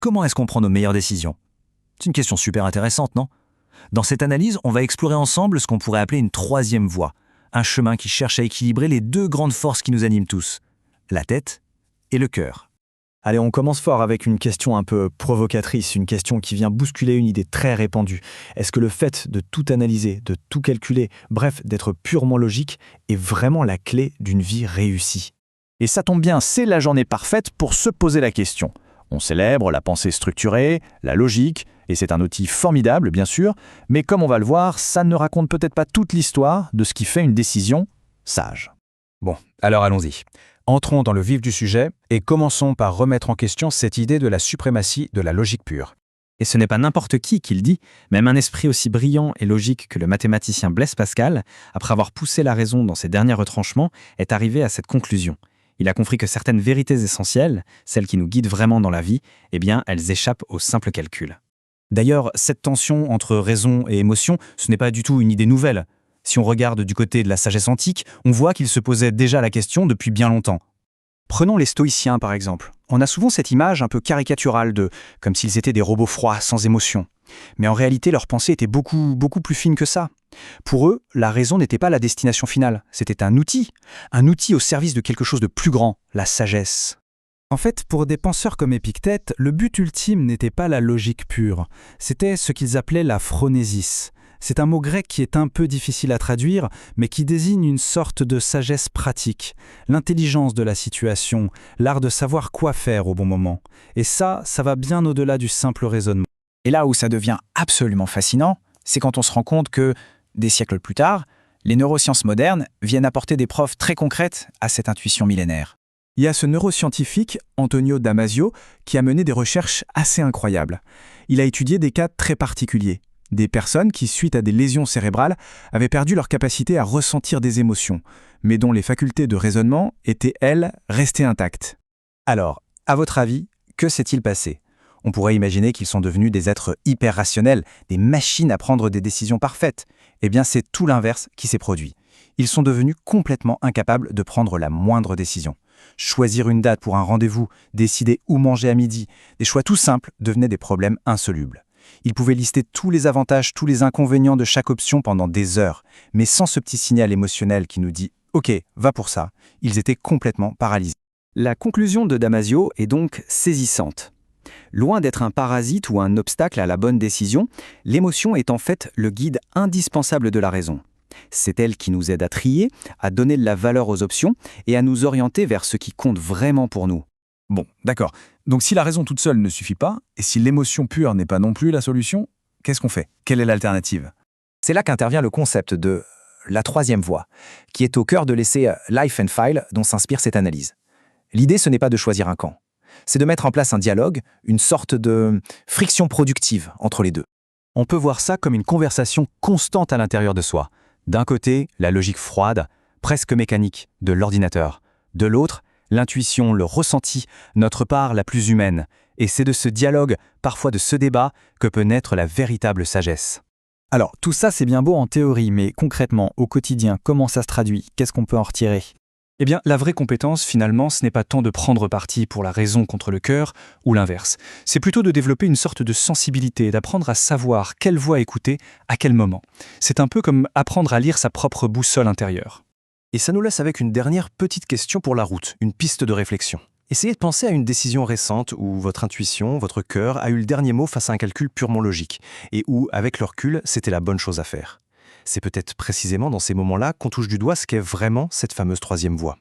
Comment est-ce qu'on prend nos meilleures décisions? C'est une question super intéressante, non? Dans cette analyse, on va explorer ensemble ce qu'on pourrait appeler une troisième voie, un chemin qui cherche à équilibrer les deux grandes forces qui nous animent tous, la tête et le cœur. Allez, on commence fort avec une question un peu provocatrice, une question qui vient bousculer une idée très répandue. Est-ce que le fait de tout analyser, de tout calculer, bref, d'être purement logique, est vraiment la clé d'une vie réussie? Et ça tombe bien, c'est la journée parfaite pour se poser la question. On célèbre la pensée structurée, la logique, et c'est un outil formidable, bien sûr, mais comme on va le voir, ça ne raconte peut-être pas toute l'histoire de ce qui fait une décision sage. Bon, alors allons-y. Entrons dans le vif du sujet et commençons par remettre en question cette idée de la suprématie de la logique pure. Et ce n'est pas n'importe qui le dit, même un esprit aussi brillant et logique que le mathématicien Blaise Pascal, après avoir poussé la raison dans ses derniers retranchements, est arrivé à cette conclusion. Il a compris que certaines vérités essentielles, celles qui nous guident vraiment dans la vie, eh bien, elles échappent au simple calcul. D'ailleurs, cette tension entre raison et émotion, ce n'est pas du tout une idée nouvelle. Si on regarde du côté de la sagesse antique, on voit qu'ils se posaient déjà la question depuis bien longtemps. Prenons les stoïciens par exemple. On a souvent cette image un peu caricaturale d'eux, comme s'ils étaient des robots froids, sans émotion. Mais en réalité, leur pensée était beaucoup plus fine que ça. Pour eux, la raison n'était pas la destination finale, c'était un outil au service de quelque chose de plus grand, la sagesse. En fait, pour des penseurs comme Épictète, le but ultime n'était pas la logique pure, c'était ce qu'ils appelaient la phronésis. C'est un mot grec qui est un peu difficile à traduire, mais qui désigne une sorte de sagesse pratique, l'intelligence de la situation, l'art de savoir quoi faire au bon moment. Et ça va bien au-delà du simple raisonnement. Et là où ça devient absolument fascinant, c'est quand on se rend compte que, des siècles plus tard, les neurosciences modernes viennent apporter des preuves très concrètes à cette intuition millénaire. Il y a ce neuroscientifique, Antonio Damasio, qui a mené des recherches assez incroyables. Il a étudié des cas très particuliers. Des personnes qui, suite à des lésions cérébrales, avaient perdu leur capacité à ressentir des émotions, mais dont les facultés de raisonnement étaient, elles, restées intactes. Alors, à votre avis, que s'est-il passé? On pourrait imaginer qu'ils sont devenus des êtres hyper rationnels, des machines à prendre des décisions parfaites. Eh bien, c'est tout l'inverse qui s'est produit. Ils sont devenus complètement incapables de prendre la moindre décision. Choisir une date pour un rendez-vous, décider où manger à midi, des choix tout simples devenaient des problèmes insolubles. Ils pouvaient lister tous les avantages, tous les inconvénients de chaque option pendant des heures, mais sans ce petit signal émotionnel qui nous dit « Ok, va pour ça », ils étaient complètement paralysés. La conclusion de Damasio est donc saisissante. Loin d'être un parasite ou un obstacle à la bonne décision, l'émotion est en fait le guide indispensable de la raison. C'est elle qui nous aide à trier, à donner de la valeur aux options et à nous orienter vers ce qui compte vraiment pour nous. Bon, d'accord. Donc si la raison toute seule ne suffit pas, et si l'émotion pure n'est pas non plus la solution, qu'est-ce qu'on fait? Quelle est l'alternative? C'est là qu'intervient le concept de la troisième voie, qui est au cœur de l'essai Life and File dont s'inspire cette analyse. L'idée, ce n'est pas de choisir un camp. C'est de mettre en place un dialogue, une sorte de friction productive entre les deux. On peut voir ça comme une conversation constante à l'intérieur de soi. D'un côté, la logique froide, presque mécanique, de l'ordinateur. De l'autre, l'intuition, le ressenti, notre part la plus humaine. Et c'est de ce dialogue, parfois de ce débat, que peut naître la véritable sagesse. Alors, tout ça c'est bien beau en théorie, mais concrètement, au quotidien, comment ça se traduit? Qu'est-ce qu'on peut en retirer? Eh bien, la vraie compétence, finalement, ce n'est pas tant de prendre parti pour la raison contre le cœur, ou l'inverse. C'est plutôt de développer une sorte de sensibilité, d'apprendre à savoir quelle voix écouter, à quel moment. C'est un peu comme apprendre à lire sa propre boussole intérieure. Et ça nous laisse avec une dernière petite question pour la route, une piste de réflexion. Essayez de penser à une décision récente où votre intuition, votre cœur a eu le dernier mot face à un calcul purement logique, et où, avec le recul, c'était la bonne chose à faire. C'est peut-être précisément dans ces moments-là qu'on touche du doigt ce qu'est vraiment cette fameuse troisième voie.